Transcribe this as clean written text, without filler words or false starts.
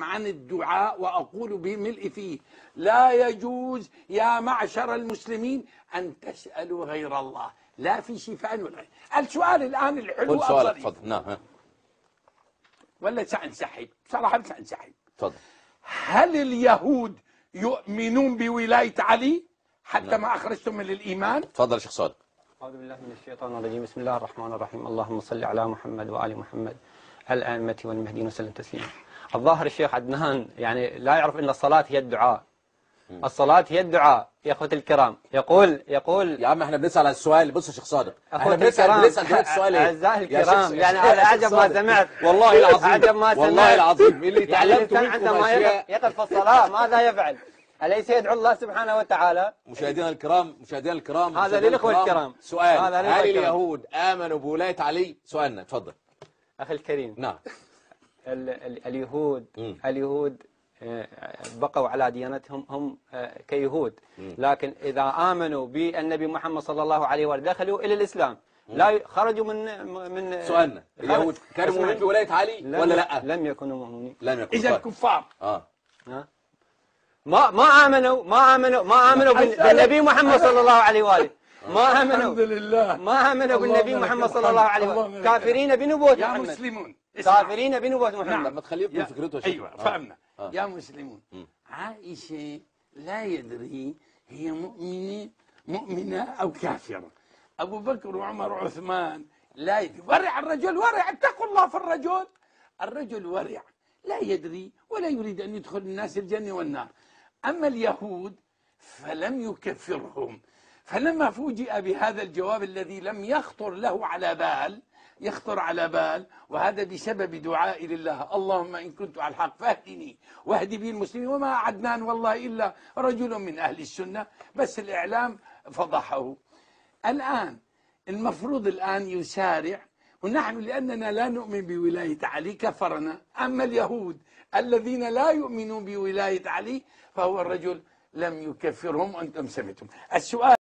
عن الدعاء وأقول بملء فيه: لا يجوز يا معشر المسلمين أن تسألوا غير الله، لا في شفاء ولا غير. السؤال الآن الحلو قل سؤالك تفضل. نعم. ولا سأنسحب بصراحة، سأنسحب. تفضل. هل اليهود يؤمنون بولاية علي حتى ما أخرجتم من الإيمان؟ تفضل يا شيخ صادق. أعوذ بالله من الشيطان الرجيم. بسم الله الرحمن الرحيم. اللهم صل على محمد وآل محمد الأئمة والمهديين وسلم تسليما. الظاهر الشيخ عدنان يعني لا يعرف أن الصلاة هي الدعاء. الصلاة هي الدعاء يا أخوتي الكرام. يقول يا عم احنا بنسأل على السؤال. بص يا شيخ صادق، احنا بنسأل دلوقتي السؤال ايه؟ أعزائي الكرام، يعني أنا أعجب ما سمعت. والله العظيم، أعجب ما سمعت. والله العظيم اللي يعني تعلمت الإنسان منكم عندما أشياء. يقف في الصلاة ماذا يفعل؟ أليس يدعو الله سبحانه وتعالى؟ مشاهدينا الكرام هذا للإخوة الكرام. سؤال: هل اليهود آمنوا بولاية علي؟ سؤالنا. تفضل أخي الكريم. نعم. اليهود بقوا على ديانتهم هم كيهود، لكن إذا آمنوا بالنبي محمد صلى الله عليه وسلم دخلوا إلى الإسلام. لا خرجوا من سؤالنا: اليهود كانوا مؤمنين بولاية علي ولا لا؟ لم يكونوا مؤمنين. لم يكونوا. إذا كفار. ما آمنوا بالنبي محمد صلى الله عليه وآله. ما آمنوا. الحمد لله. ما آمنوا بالنبي محمد صلى الله عليه وآله. كافرين بنبوة يا محمد. مسلمون كافرين بنبوة محمد. نعم. ما تخليه يبدو فكرته يا شيخ. أيوة فهمنا. يا مسلمون، عائشة لا يدري هي مؤمنة أو كافرة. أبو بكر وعمر وعثمان لا يدري. ورع الرجل، ورع، اتقوا الله في الرجل. الرجل ورع لا يدري ولا يريد أن يدخل الناس الجنة والنار. أما اليهود فلم يكفرهم. فلما فوجئ بهذا الجواب الذي لم يخطر له على بال، يخطر على بال، وهذا بسبب دعائي لله: اللهم إن كنت على الحق فاهدني واهد بي المسلمين. وما عدنان والله إلا رجل من أهل السنة، بس الإعلام فضحه. الآن المفروض الآن يسارع، ونحن لأننا لا نؤمن بولاية علي كفرنا. أما اليهود الذين لا يؤمنون بولاية علي فهو الرجل لم يكفرهم، أنتم سمعتم السؤال.